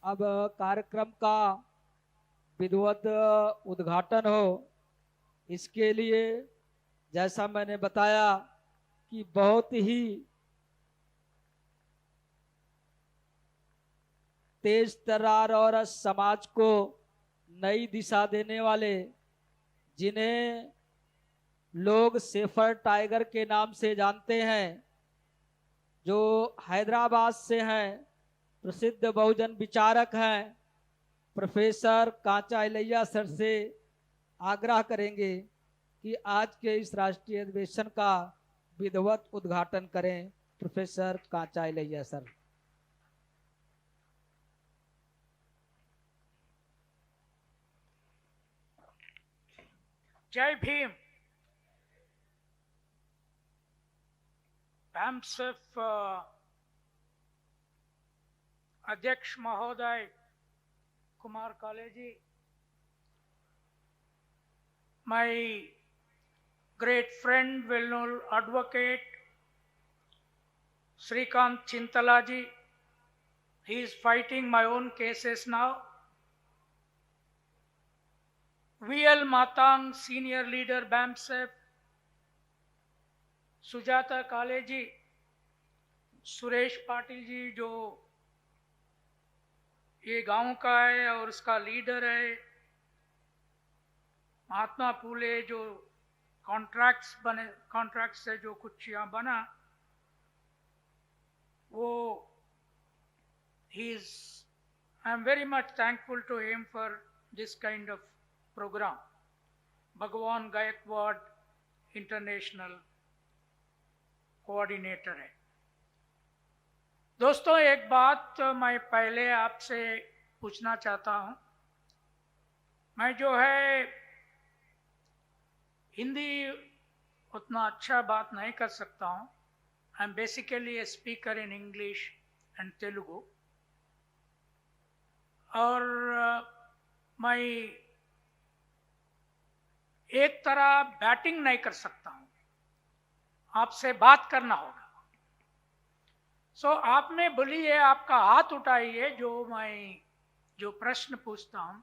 अब कार्यक्रम का विधिवत उद्घाटन हो, इसके लिए जैसा मैंने बताया कि बहुत ही तेज तर्रार और समाज को नई दिशा देने वाले, जिन्हें लोग सेफर टाइगर के नाम से जानते हैं, जो हैदराबाद से हैं, प्रसिद्ध बहुजन विचारक हैं, प्रोफेसर कांचा इलैया सर से आग्रह करेंगे कि आज के इस राष्ट्रीय अधिवेशन का विधिवत उद्घाटन करें। प्रोफेसर कांचा इलैया सर। जय भीम। BAMCEF अध्यक्ष महोदय कुमार काले जी, my great friend, well-known advocate Srikant Chintala ji, he is fighting my own cases now. VL Matang, senior leader BAMCEF, Sujata काले जी, सुरेश पाटिल जी जो ये गांव का है और उसका लीडर है, महात्मा फूले जो कॉन्ट्रैक्ट से जो कुछ यहाँ बना, वो I am very much thankful to him for this kind of program. भगवान गायकवाड़ इंटरनेशनल कोऑर्डिनेटर है। दोस्तों, एक बात मैं पहले आपसे पूछना चाहता हूं। मैं जो है हिंदी उतना अच्छा बात नहीं कर सकता हूं। I am basically a speaker in English and Telugu, और मैं एक तरह बैटिंग नहीं कर सकता हूं, आपसे बात करना होगा। आपने बोलिए, आपका हाथ उठाइए, जो प्रश्न पूछता हूं।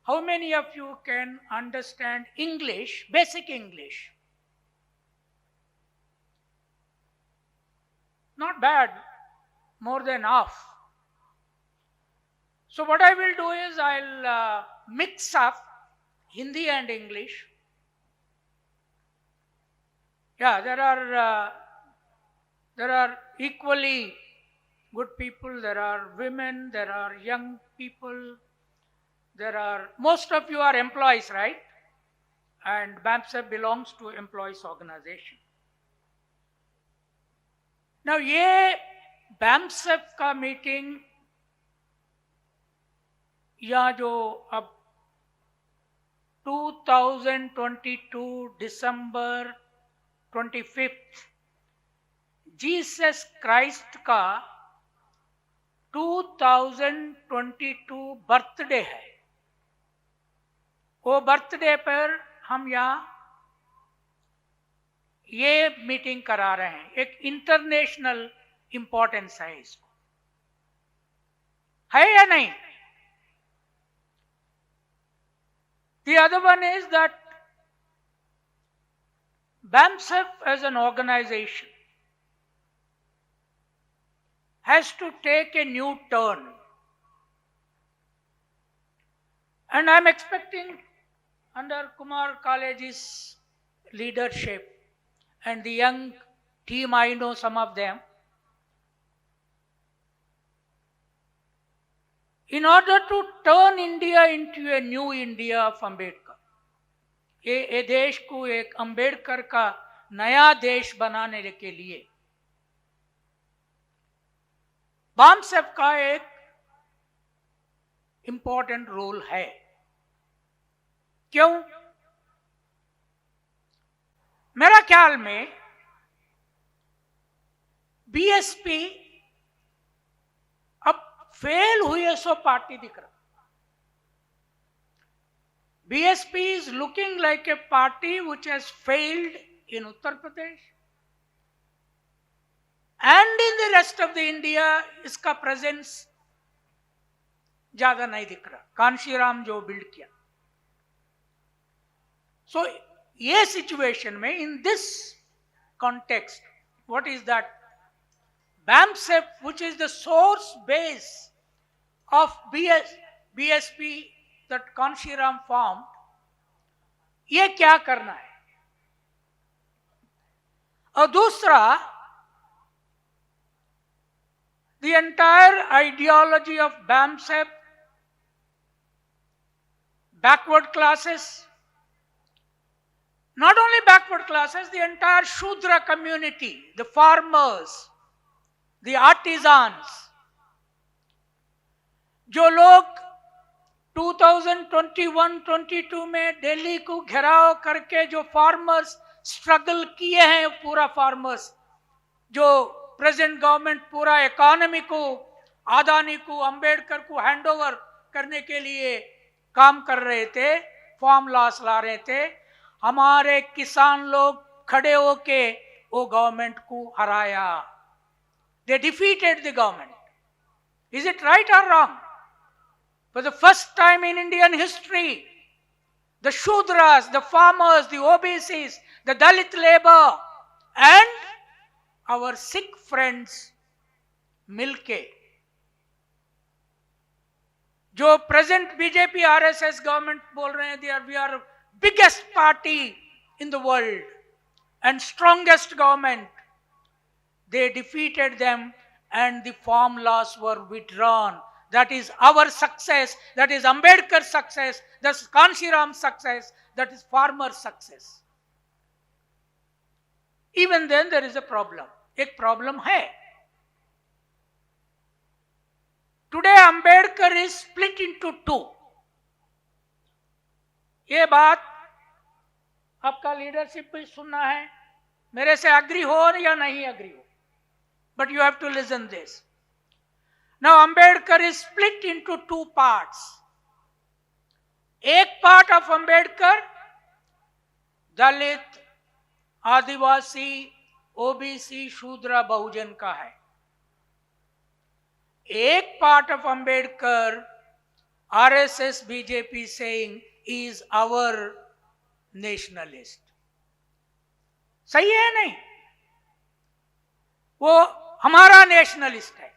How many of you can understand English, basic English? Not bad, more than half. So what I will do is I'll mix up Hindi and English. Yeah, there are equally good people. There are women. There are young people. Most of you are employees, right? And BAMCEF belongs to employees organization. Now, ये BAMCEF का meeting या जो अब 2022 दिसंबर 25 Jesus Christ का 2022 birthday है। वो birthday पर हम यहाँ ये मीटिंग करा रहे हैं। एक इंटरनेशनल इंपॉर्टेंस है इसको, है या नहीं? The other one is that BAMCEF as an organization has to take a new turn. And I am expecting under Kumar College's leadership and the young team, I know some of them, in order to turn India into a new India of Ambedkar, ये देश को एक अंबेडकर का नया देश बनाने के लिए BAMCEF का एक इंपॉर्टेंट रोल है। क्यों? मेरा ख्याल में बीएसपी अब फेल हुए सो पार्टी दिख रहा। BSP is looking like a party which has failed in Uttar Pradesh and in the rest of the India. इसका presence ज्यादा नहीं दिख रहा, कांशीराम जो बिल्ड किया। सो ये सिचुएशन में, in this context, what is that BAMCEF, which is the source base of BSP that Kanshiram formed, ये क्या करना है? और दूसरा, the entire ideology of BAMCEF, backward classes, not only backward classes, the entire Shudra community, the farmers, the artisans, जो लोग 2021-22 में दिल्ली को घेराव करके जो फार्मर्स स्ट्रगल किए हैं, पूरा फार्मर्स, जो प्रेजेंट गवर्नमेंट पूरा इकोनॉमी को, अदानी को, अंबेडकर को हैंडओवर करने के लिए काम कर रहे थे, फार्म लॉस ला रहे थे, हमारे किसान लोग खड़े होके वो गवर्नमेंट को हराया। They defeated the government. Is it right or wrong? For the first time in Indian history, the Shudras, the farmers, the OBCs, the Dalit labor, and our Sikh friends मिलके, जो present BJP RSS government बोल रहे हैं, we are biggest party in the world and strongest government, they defeated them and the farm laws were withdrawn. That is our success, that is Ambedkar's success, that's Kanshiram's success, that is farmer's success. Even then there is a problem. एक problem है. Today Ambedkar is split into two. ये बात आपका leadership भी सुनना है, मेरे से एग्री हो या नहीं एग्री हो, but you have to listen this. Now Ambedkar is split into two parts. एक part of Ambedkar Dalit, Adivasi, OBC, शूद्र, बहुजन का है. एक part of Ambedkar, RSS, BJP saying is our nationalist. सही है नहीं? वो हमारा नेशनलिस्ट है.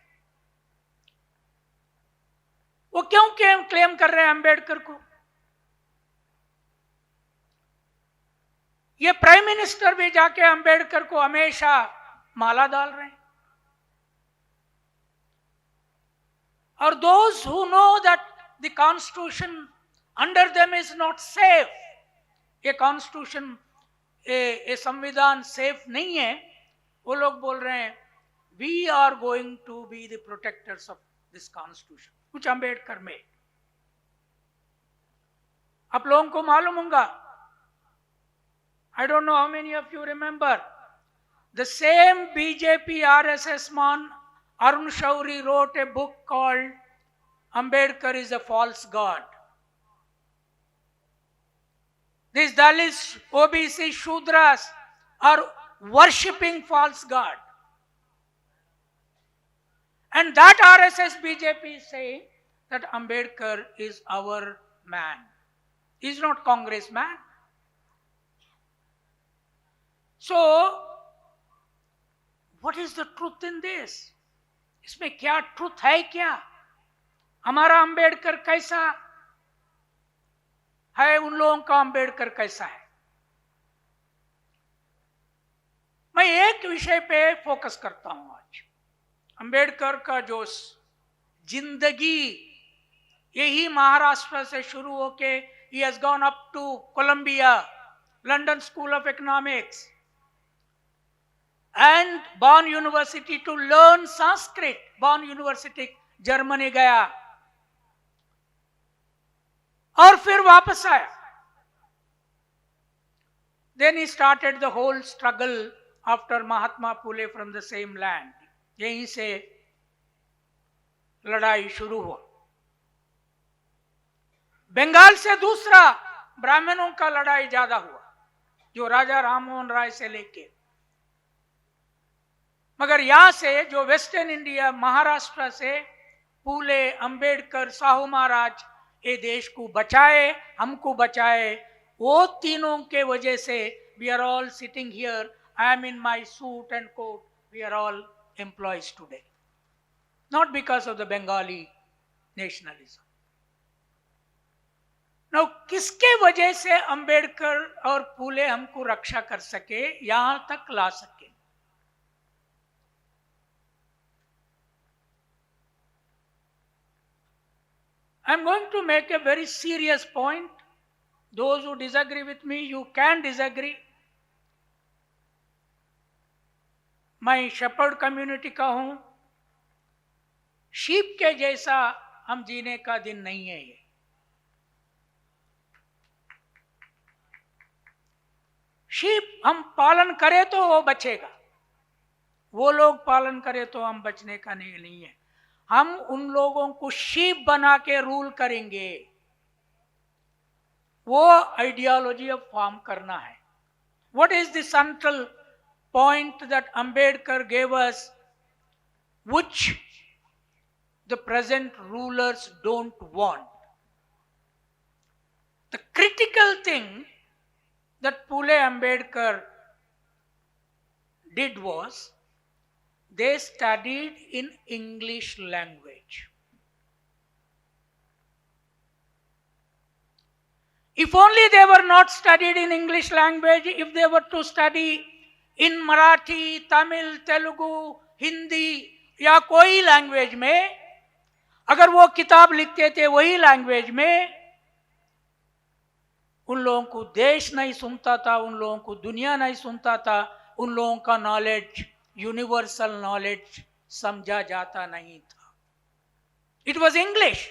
वो क्यों क्लेम कर रहे हैं अंबेडकर को? ये प्राइम मिनिस्टर भी जाके अंबेडकर को हमेशा माला डाल रहे हैं. और those who know that the constitution under them is not safe, ये कॉन्स्टिट्यूशन, ये संविधान सेफ नहीं है, वो लोग बोल रहे हैं we are going to be the protectors of this constitution, which Ambedkar made. आप लोगों को मालूम होगा, I don't know how many of you remember, the same BJP RSS man Arun Shauri wrote a book called Ambedkar is a False God. These Dalits, OBC, Shudras are worshipping false God. And that RSS BJP is saying that Ambedkar is our man. He is not congressman. So, what is the truth in this? इसमें क्या truth है? क्या हमारा अंबेडकर कैसा है, उन लोगों का अंबेडकर कैसा है? मैं एक विषय पे फोकस करता हूं आज. अंबेडकर का जो जिंदगी, यही महाराष्ट्र से शुरू होके he has gone up to Columbia, London School of Economics and Bonn University to learn Sanskrit. Bonn University Germany गया और फिर वापस आया. Then he started the whole struggle after Mahatma Phule from the same land. यहीं से लड़ाई शुरू हुआ. बंगाल से दूसरा ब्राह्मणों का लड़ाई ज्यादा हुआ, जो राजा राममोहन राय से लेके, मगर यहां से जो वेस्टर्न इंडिया, महाराष्ट्र से फूले, अंबेडकर, साहू महाराज ये देश को बचाए, हमको बचाए, वो तीनों के वजह से we are all sitting here. I am in my suit and coat. We are all employees today, not because of the Bengali nationalism. नाउ किसके वजह से अंबेडकर और फूले हमको रक्षा कर सके, यहां तक ला सके? I am going to make a very serious point. Those who disagree with me, you can disagree. मैं शेपर्ड कम्युनिटी का हूं. शीप के जैसा हम जीने का दिन नहीं है ये. शीप हम पालन करें तो वो बचेगा, वो लोग पालन करें तो हम बचने का नहीं है. हम उन लोगों को शीप बना के रूल करेंगे, वो आइडियोलॉजी अब फॉर्म करना है. What is the central point that Ambedkar gave us, which the present rulers don't want? The critical thing that Phule Ambedkar did was they studied in English language. If only they were not studied in English language, if they were to study in Marathi, Tamil, Telugu, Hindi या कोई language में, अगर वो किताब लिखते थे वही language में, उन लोगों को देश नहीं सुनता था, उन लोगों को दुनिया नहीं सुनता था, उन लोगों का नॉलेज यूनिवर्सल नॉलेज समझा जाता नहीं था. It was English.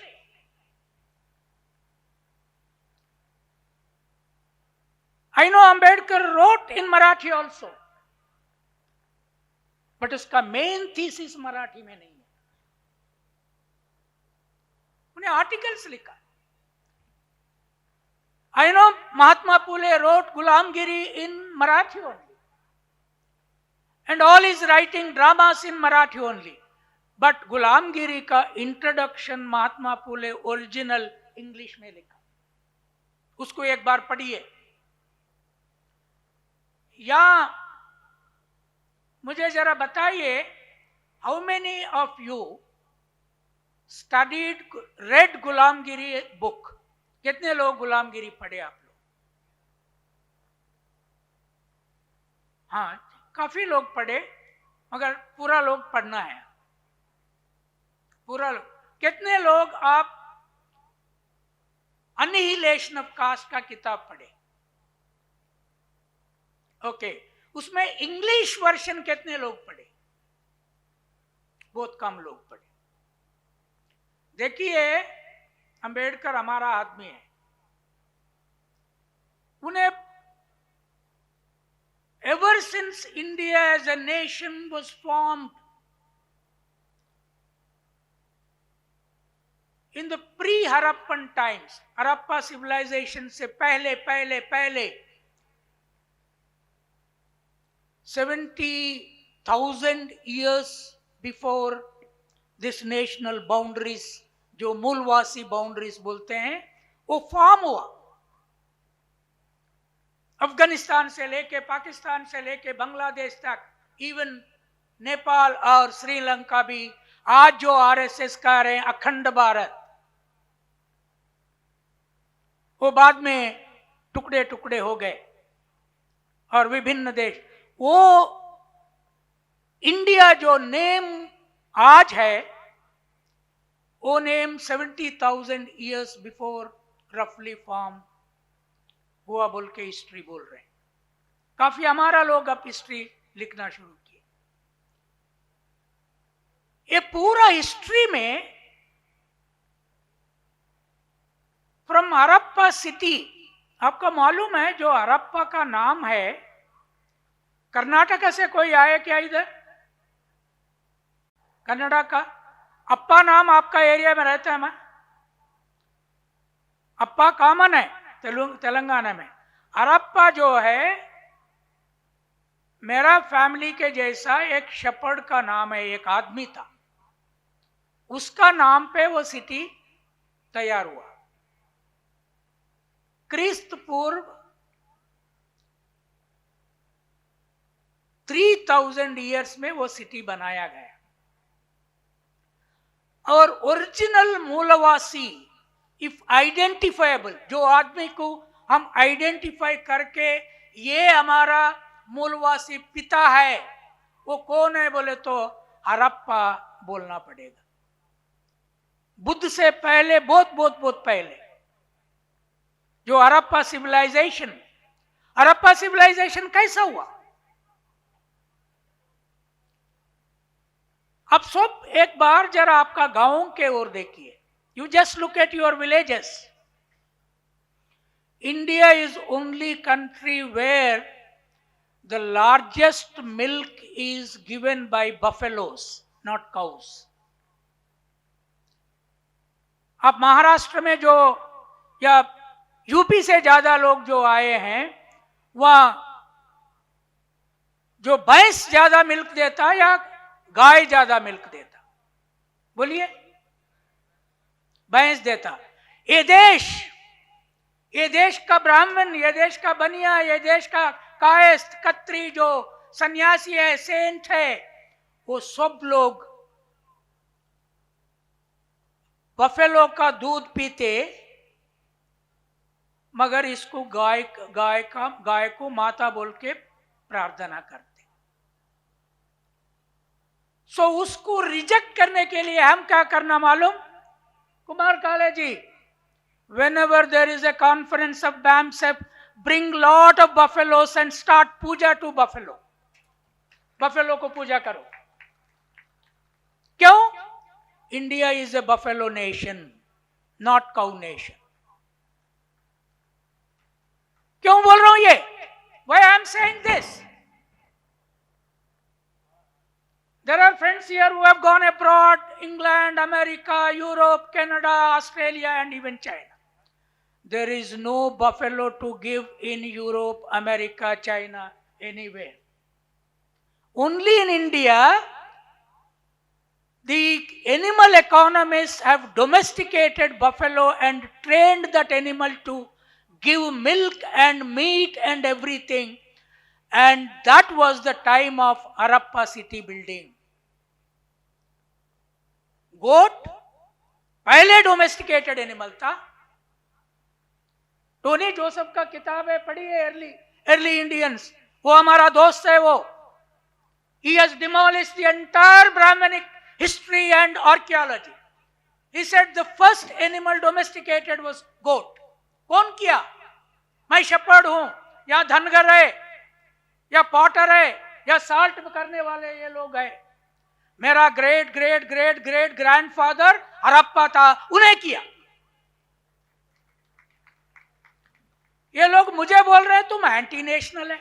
I know Ambedkar wrote in Marathi also, but उसका मेन थीसिस मराठी में नहीं है. उन्हें आर्टिकल्स लिखा. I know Mahatma Phule wrote Gulamgiri in Marathi only, and all his writing dramas in Marathi only. But Gulamgiri का introduction Mahatma Phule original English में लिखा. उसको एक बार पढ़िए. या मुझे जरा बताइए, how many of you read Gulamgiri book? कितने लोग गुलामगिरी पढ़े आप लोग? हाँ, काफी लोग पढ़े, मगर पूरा लोग पढ़ना है. पूरा लोग. कितने लोग आप अनिहिलेशन ऑफ कास्ट का किताब पढ़े? ओके. उसमें इंग्लिश वर्जन कितने लोग पढ़े? बहुत कम लोग पढ़े. देखिए, अंबेडकर हमारा आदमी है. उन्हें ever since India as a nation was formed, in the pre-Harappan times, Harappa civilization से पहले 70,000 years before this national boundaries, जो मूलवासी बाउंड्रीज बोलते हैं, वो फॉर्म हुआ. अफगानिस्तान से लेके, पाकिस्तान से लेके बांग्लादेश तक, इवन नेपाल और श्रीलंका भी, आज जो आरएसएस कह रहे हैं अखंड भारत, वो बाद में टुकड़े टुकड़े हो गए और विभिन्न देश. वो इंडिया जो नेम आज है, वो नेम 70,000 years before रफली फॉर्म हुआ बोल के हिस्ट्री बोल रहे हैं. काफी हमारा लोग अब हिस्ट्री लिखना शुरू किए. ये पूरा हिस्ट्री में फ्रॉम हरप्पा सिटी, आपको मालूम है जो हरप्पा का नाम है, कर्नाटका से कोई आया क्या इधर? कन्नड़ा का अप्पा नाम आपका एरिया में रहता है? मैं अप्पा कॉमन है तेलंगाना में. हरप्पा जो है, मेरा फैमिली के जैसा एक शेपर्ड का नाम है, एक आदमी था. उसका नाम पे वो सिटी तैयार हुआ। क्रिस्त पूर्व 3000 ईयर्स में वो सिटी बनाया गया। और ओरिजिनल मूलवासी इफ आइडेंटिफाइबल, जो आदमी को हम आइडेंटिफाई करके ये हमारा मूलवासी पिता है, वो कौन है बोले तो हड़प्पा बोलना पड़ेगा। बुद्ध से पहले बहुत बहुत बहुत पहले जो हड़प्पा सिविलाइजेशन कैसा हुआ? अब सब एक बार जरा आपका गांव के ओर देखिए। You just look at your villages. India is only country where the largest milk is given by buffaloes, not cows. आप महाराष्ट्र में जो या यूपी से ज्यादा लोग जो आए हैं, वहां जो भैंस ज्यादा मिल्क देता या गाय ज्यादा मिल्क देता? बोलिए। भैंस देता। ये देश का ब्राह्मण, ये देश का बनिया, ये देश का कायस्थ कत्री जो सन्यासी है, सेंट है, वो सब लोग बफेलो का दूध पीते, मगर इसको गाय को माता बोल के प्रार्थना करते। सो उसको रिजेक्ट करने के लिए हम क्या करना मालूम? कुमार काले जी, whenever there is a conference of BAMCEF, bring lot of buffaloes and start puja to buffalo. buffalo को पूजा करो। क्यों? India is a buffalo nation, not cow nation. क्यों बोल रहा हूं ये? Why I am saying this? There are friends here who have gone abroad, England, America, Europe, Canada, Australia, and even China. There is no buffalo to give in Europe, America, China, anywhere. Only in India, the animal economists have domesticated buffalo and trained that animal to give milk and meat and everything. And that was the time of Harappa city building. गोट पहले domesticated animal था। Tony Joseph का किताब है, पढ़िए, early Indians. वो हमारा दोस्त है। वो he has demolished the entire Brahmanic history and archaeology. He said the first animal domesticated was goat. कौन किया? मैं शेपर्ड हूं, या धनगर है, या पॉटर है, या साल्ट करने वाले ये लोग हैं। मेरा great great great great grandfather Harappa था, उन्हें किया। ये लोग मुझे बोल रहे हैं तुम एंटी नेशनल है।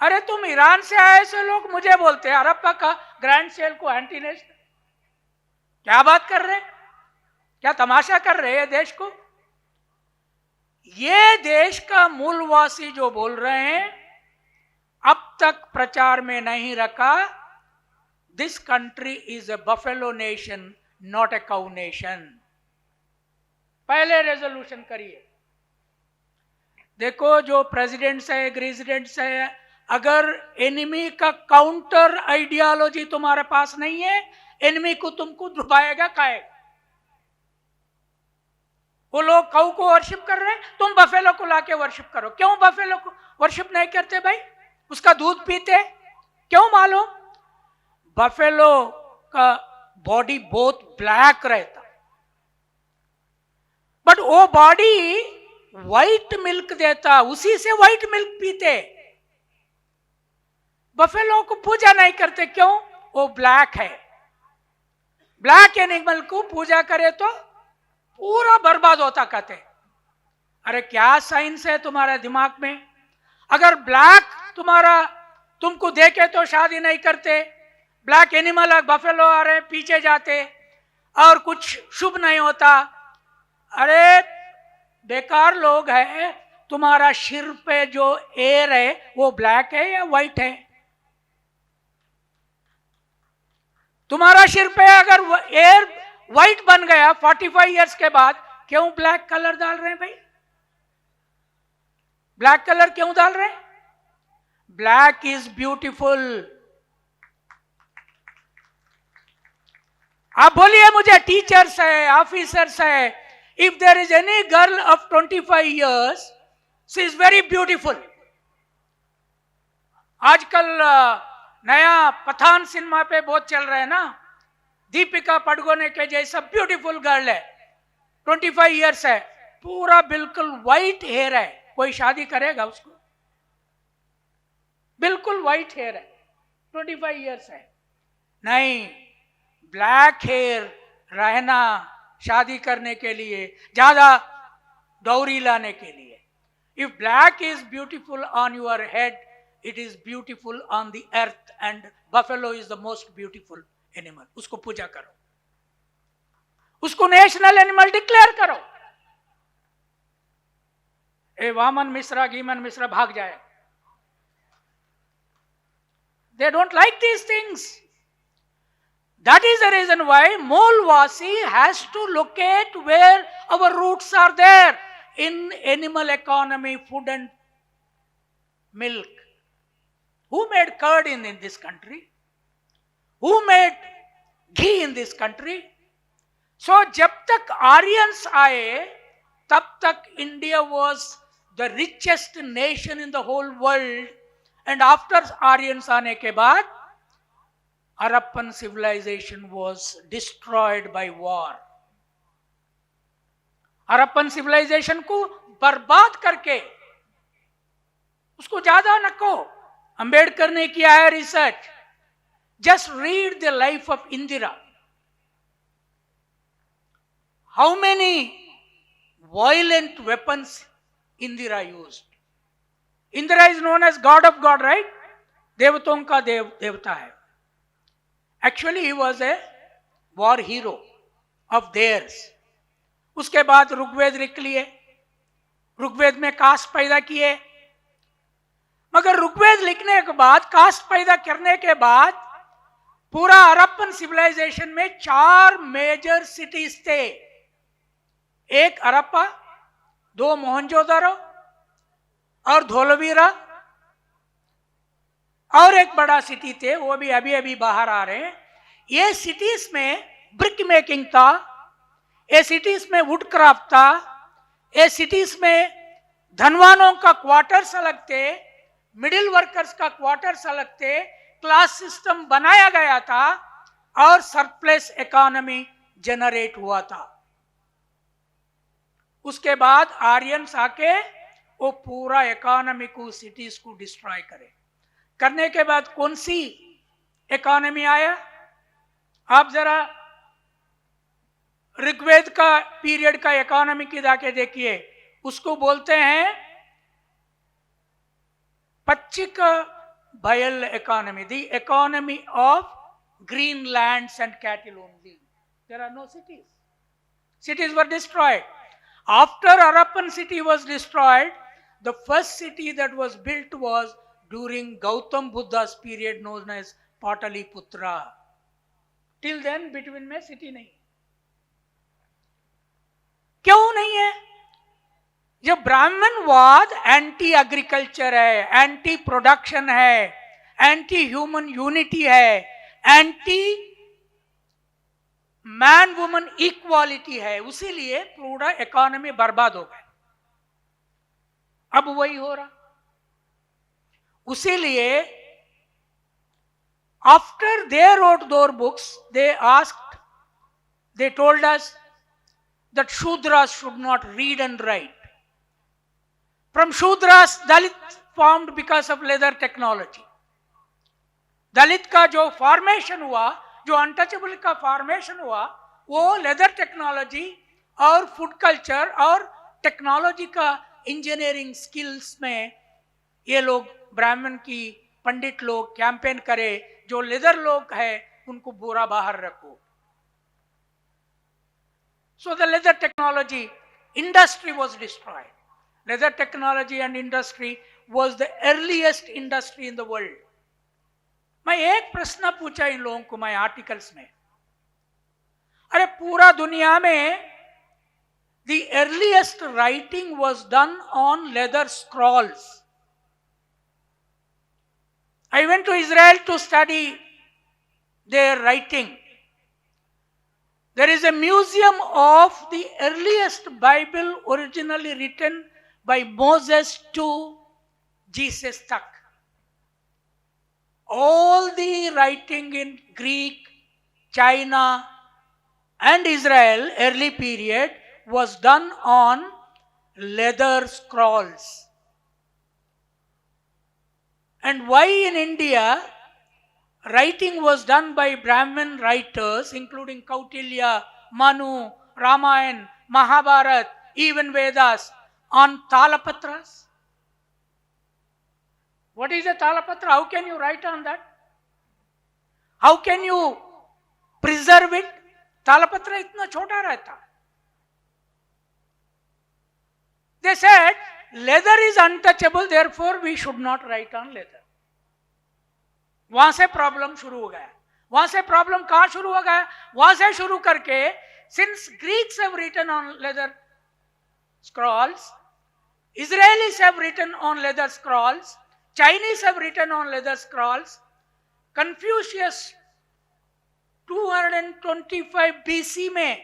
अरे तुम ईरान से आए ऐसे लोग मुझे बोलते हैं हड़प्पा का ग्रैंड सेल को एंटी नेशनल। क्या बात कर रहे हैं? क्या तमाशा कर रहे हैं देश को? ये देश का मूलवासी जो बोल रहे हैं, अब तक प्रचार में नहीं रखा। This country is a buffalo nation, not a cow nation. पहले रेजोल्यूशन करिए। देखो जो प्रेसिडेंट्स है, रेजिडेंट्स है, अगर एनिमी का काउंटर आइडियोलॉजी तुम्हारे पास नहीं है, एनिमी को तुमको डुबाएगा, खाएगा। वो लोग काऊ को वर्शिप कर रहे हैं, तुम बफेलो को लाके वर्शिप करो। क्यों बफेलो को वर्शिप नहीं करते भाई? उसका दूध पीते क्यों मालूम? बफेलो का बॉडी बहुत ब्लैक रहता, बट वो बॉडी व्हाइट मिल्क देता, उसी से व्हाइट मिल्क पीते। बफेलो को पूजा नहीं करते, क्यों? वो ब्लैक है। ब्लैक एनिमल को पूजा करे तो पूरा बर्बाद होता कहते। अरे क्या साइंस है तुम्हारे दिमाग में? अगर ब्लैक तुमको देखे तो शादी नहीं करते, ब्लैक एनिमल बफेलो आ रहे पीछे जाते और कुछ शुभ नहीं होता। अरे बेकार लोग हैं। तुम्हारा सिर पे जो एयर है वो ब्लैक है या व्हाइट है? तुम्हारा सिर पे अगर एयर व्हाइट बन गया 45 इयर्स के बाद, क्यों ब्लैक कलर डाल रहे हैं भाई? ब्लैक कलर क्यों डाल रहे हैं? Black is beautiful. आप बोलिए मुझे, टीचर्स है, ऑफिसर्स है, if there is any girl of 25 years, she is very beautiful. आजकल नया पठान सिनेमा पे बहुत चल रहा है ना, दीपिका पादुकोण के जैसा ब्यूटीफुल गर्ल है, 25 इयर्स है, पूरा बिल्कुल व्हाइट हेयर है, कोई शादी करेगा उसको? बिल्कुल व्हाइट हेयर है, 25 इयर्स है। नहीं, ब्लैक हेयर रहना शादी करने के लिए, ज्यादा डौरी लाने के लिए। If black is beautiful on your head, it is beautiful on the earth, and buffalo is the most beautiful animal. उसको पूजा करो, उसको नेशनल एनिमल डिक्लेयर करो। ए वामन मिश्रा, गीमन मिश्रा भाग जाए। They don't like these things. That is the reason why Molvasi has to locate where our roots are there in animal economy, food and milk. Who made curd in this country? Who made ghee in this country? So जब तक Aryans आए, तब तक India was the richest nation in the whole world. And after Aryans आने के बाद, Harappan civilization was destroyed by war. Harappan civilization को बर्बाद करके, उसको ज्यादा नको, अंबेडकर ने किया है research. Just read the life of Indira. How many violent weapons Indira used? Indra is known as God of God, right? देवताओं का देवता है। Actually, he was a war hero of theirs. उसके बाद ऋग्वेद लिख लिए, ऋग्वेद में कास्ट पैदा किए। मगर ऋग्वेद लिखने के बाद, कास्ट पैदा करने के बाद, पूरा हड़प्पन सिविलाइजेशन में 4 मेजर सिटीज थे। एक हड़प्पा, 2 मोहनजोदड़ो और धोलावीरा, और एक बड़ा सिटी थे, वो भी अभी अभी बाहर आ रहे हैं। ये सिटीज में ब्रिक मेकिंग था, ये सिटीज में वुड क्राफ्ट था, ये सिटीज में धनवानों का क्वार्टर्स अलग थे, मिडिल वर्कर्स का क्वार्टर्स अलग थे, क्लास सिस्टम बनाया गया था और सरप्लस इकोनॉमी जनरेट हुआ था। उसके बाद आर्यंस आके वो पूरा इकोनॉमी को, सिटीज को डिस्ट्रॉय करे। करने के बाद कौन सी इकोनॉमी आया? आप जरा ऋग्वेद का पीरियड का इकोनॉमी की जाके देखिए, उसको बोलते हैं पच्चिक बयल economy, the economy of green lands and cattle only. There are no cities, cities were destroyed. After Harappan city was destroyed, the first city that was built was during Gautam Buddha's period, known as Pataliputra. Till then between में city नहीं। क्यों नहीं है? जब ब्राह्मणवाद anti agriculture है, anti production है, anti human unity है, anti man woman equality है, उसीलिए पूरा इकोनॉमी बर्बाद हो गया। अब वही हो रहा। उसीलिए आफ्टर दे रोट दोर books, they asked, they told us that Shudras should not read and write. From Shudras, Dalit formed because of leather technology. दलित का जो फॉर्मेशन हुआ, जो अनटचेबल का फॉर्मेशन हुआ, वो लेदर टेक्नोलॉजी और फूड कल्चर और टेक्नोलॉजी का इंजीनियरिंग स्किल्स में ये लोग, ब्राह्मण की पंडित लोग कैंपेन करे, जो लेदर लोग है उनको बुरा बाहर रखो। So the leather technology industry was destroyed. Leather technology and industry was the earliest industry in the world. मैं एक प्रश्न पूछा इन लोगों को मैं आर्टिकल्स में, अरे पूरा दुनिया में the earliest writing was done on leather scrolls. I went to Israel to study their writing. There is a museum of the earliest Bible originally written by Moses to Jesus stuck. All the writing in Greek, China, and Israel, early period, was done on leather scrolls. And why in India, writing was done by Brahmin writers, including Kautilya, Manu, Ramayana, Mahabharata, even Vedas, on Talapatras? What is a Talapatra? How can you write on that? How can you preserve it? Talapatra itna chota rehta. They said, leather is untouchable, therefore we should not write on leather. वहां से problem शुरू हो गया. वहां से problem कहां शुरू हो गया? वहां से शुरू करके, since Greeks have written on leather scrolls, Israelis have written on leather scrolls, Chinese have written on leather scrolls, Confucius 225 BC में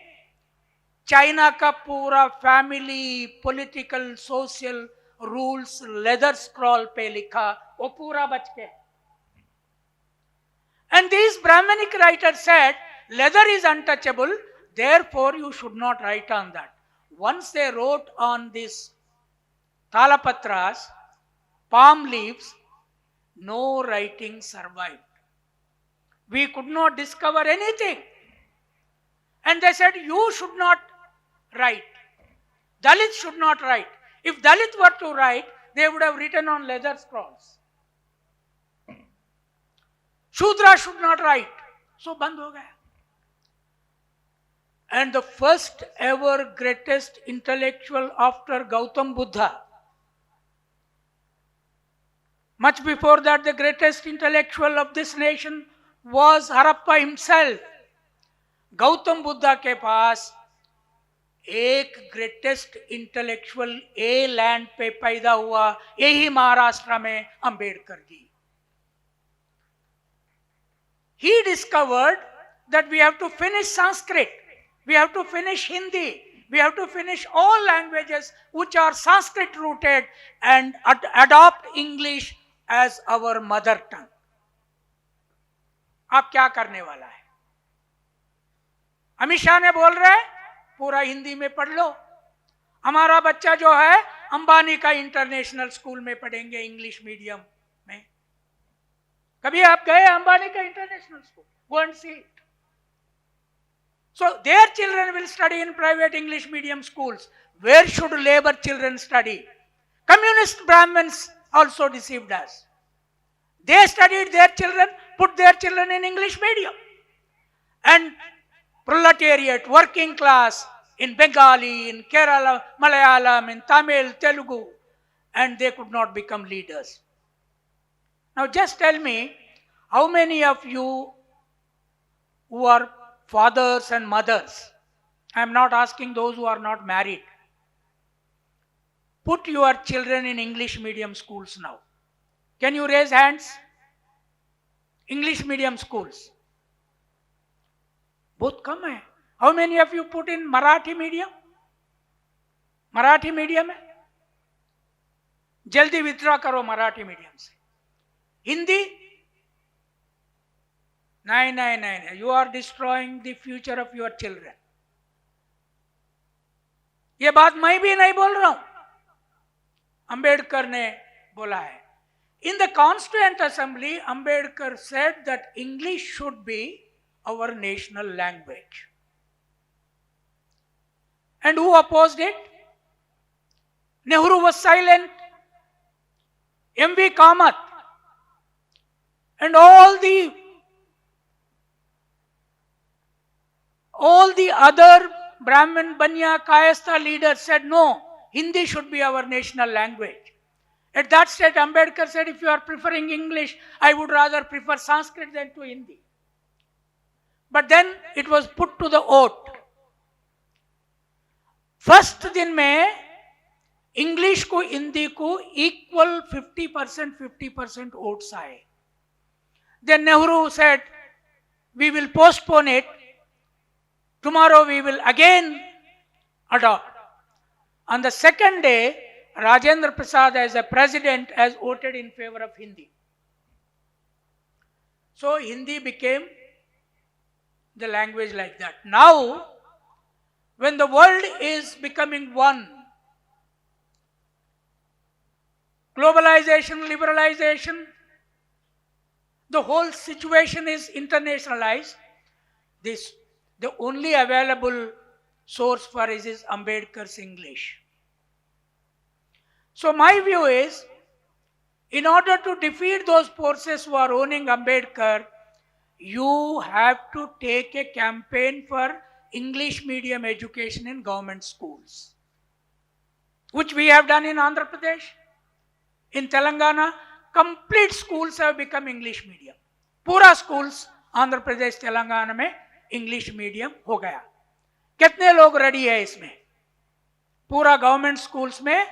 चाइना का पूरा family, political, social rules leather scroll पे लिखा, वो पूरा बच के. And these Brahmanic writers said, leather is untouchable, therefore you should not write on that. Once they wrote on these talapatras, palm leaves, no writing survived. We could not discover anything. And they said, you should not write. Dalits should not write. If Dalits were to write, they would have written on leather scrolls. Shudra should not write. So band ho gaya. And the first ever greatest intellectual after Gautam Buddha, much before that the greatest intellectual of this nation was Harappa himself. Gautam Buddha के पास एक greatest intellectual a land पे पैदा हुआ, यही महाराष्ट्र में Ambedkar ji. He discovered that we have to finish Sanskrit, we have to finish Hindi, we have to finish all languages which are Sanskrit rooted and adopt English as our mother tongue. आप क्या करने वाला है? अमित शाह ने बोल रहे पूरा हिंदी में पढ़ लो. हमारा बच्चा जो है अंबानी का इंटरनेशनल स्कूल में पढ़ेंगे इंग्लिश मीडियम में. कभी आप गए अंबानी का international school? Go and see it. So their children will study in private English medium schools. Where should labor children study? Communist Brahmins also deceived us. They studied their children, put their children in English medium. And proletariat, working class, in Bengali, in Kerala, Malayalam, in Tamil, Telugu, and they could not become leaders. Now just tell me, how many of you who are fathers and mothers, I am not asking those who are not married, put your children in English medium schools now. Can you raise hands? English medium schools. बहुत कम है. How many of you put in Marathi medium? Marathi medium है. जल्दी withdraw करो Marathi medium से. हिंदी? नहीं, you are destroying the future of your children. ये बात मैं भी नहीं बोल रहा हूं, अंबेडकर ने बोला है. In the Constituent Assembly, Ambedkar said that English should be our national language. And who opposed it? Nehru was silent. M.V. Kamath and all the other Brahmin, Banya, Kayastha leaders said no, Hindi should be our national language. At that stage, Ambedkar said, if you are preferring English, I would rather prefer Sanskrit than to Hindi. But then it was put to the vote. First दिन में English को हिंदी को equal 50% votes आए. Then Nehru said, we will postpone it. Tomorrow we will again adopt. On the second day, Rajendra Prasad as a president has voted in favor of Hindi. So Hindi became the language like that. Now, when the world is becoming one, globalization, liberalization, the whole situation is internationalized. The only available source for it is Ambedkar's English. So my view is, in order to defeat those forces who are owning Ambedkar, you have to take a campaign for English medium education in government schools, which we have done in Andhra Pradesh. In Telangana, complete schools have become English medium. पूरा schools Andhra Pradesh Telangana में English medium हो गया. कितने लोग ready है इसमें? पूरा government schools में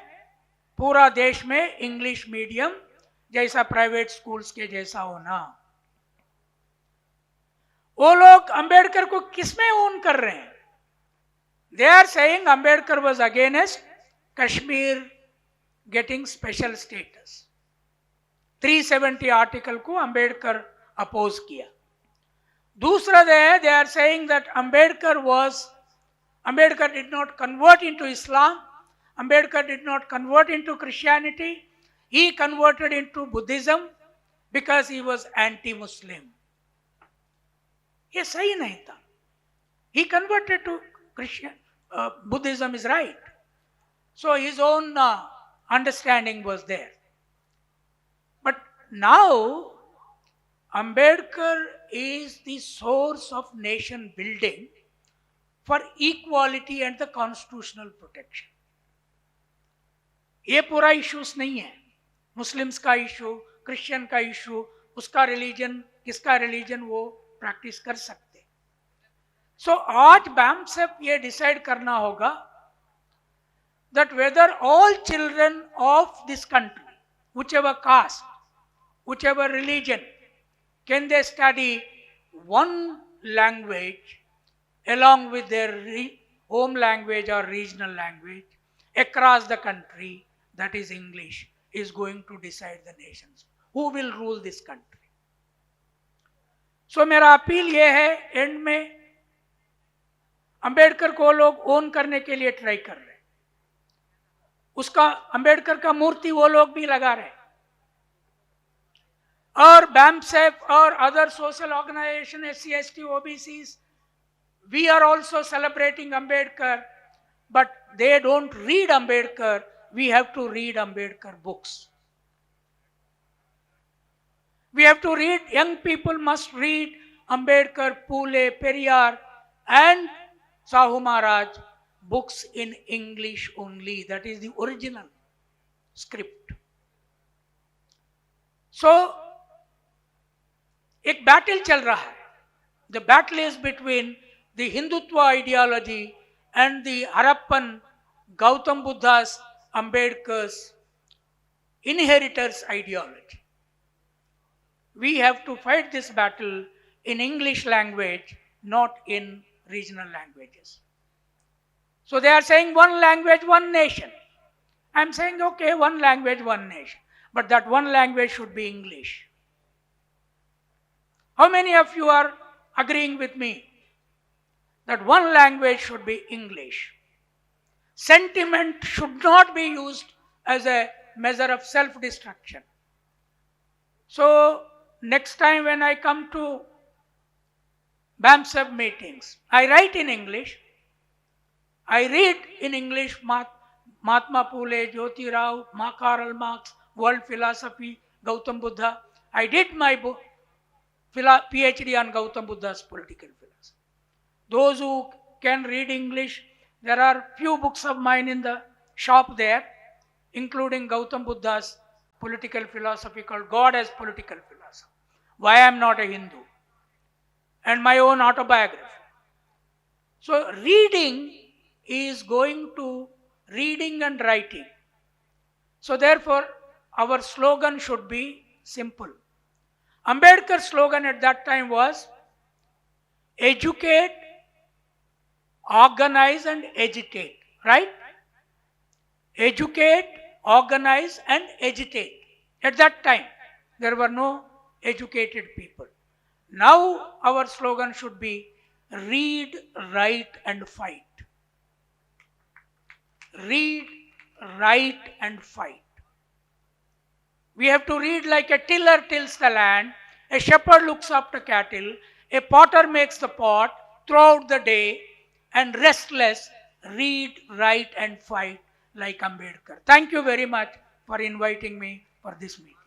पूरा देश में इंग्लिश मीडियम जैसा प्राइवेट स्कूल्स के जैसा होना. वो लोग अंबेडकर को किसमें ओन कर रहे हैं? They are saying Ambedkar was against Kashmir getting special status. 370 article को अंबेडकर अपोज किया. दूसरा they are saying that Ambedkar did not convert into Islam. Ambedkar did not convert into Christianity. He converted into Buddhism because he was anti-Muslim. ये सही नहीं था. He converted to Buddhism is right. So his own understanding was there. But now Ambedkar is the source of nation building for equality and the constitutional protection. ये पूरा issues नहीं है. Muslims का issue, Christian का issue, उसका religion, किसका religion वो practice कर सकते. सो आज BAMCEF ये डिसाइड करना होगा that whether all children of this country, whichever caste, whichever religion, can they study one language along with their home language or regional language across the country, that is English, is going to decide the nations. Who will rule this country? So मेरा appeal ये है, and में अंबेडकर को लोग own करने के लिए try कर रहे हैं. उसका अंबेडकर का मूर्ति वो लोग भी लगा रहे. और BAMCEF और other social organisation, SC, ST, OBCs, we are also celebrating Ambedkar, but they don't read Ambedkar. We have to read Ambedkar books. We have to read, young people must read Ambedkar, Phule, Periyar and Sahu Maharaj books in English only. That is the original script. So, एक battle चल रहा है. The battle is between the Hindutva ideology and the Harappan Gautam Buddha's, Ambedkar's inheritors ideology. We have to fight this battle in English language, not in regional languages. So they are saying one language, one nation. I am saying, okay, one language, one nation. But that one language should be English. How many of you are agreeing with me that one language should be English? Sentiment should not be used as a measure of self-destruction. So next time when I come to BAMCEF meetings, I write in English. I read in English Mahatma Phule, Jyoti Rao, Karl Marx, World Philosophy, Gautam Buddha. I did my book, PhD on Gautam Buddha's political philosophy. Those who can read English, there are few books of mine in the shop there, including Gautam Buddha's political philosophy called God as Political Philosophy. Why I am not a Hindu. And my own autobiography. So reading is going to reading and writing. So therefore, our slogan should be simple. Ambedkar's slogan at that time was educate, organize and agitate, right? Educate, organize and agitate. At that time, there were no educated people. Now our slogan should be read, write and fight. Read, write and fight. We have to read like a tiller tills the land, a shepherd looks after cattle, a potter makes the pot throughout the day, and restless, read, write and fight like Ambedkar. Thank you very much for inviting me for this meeting.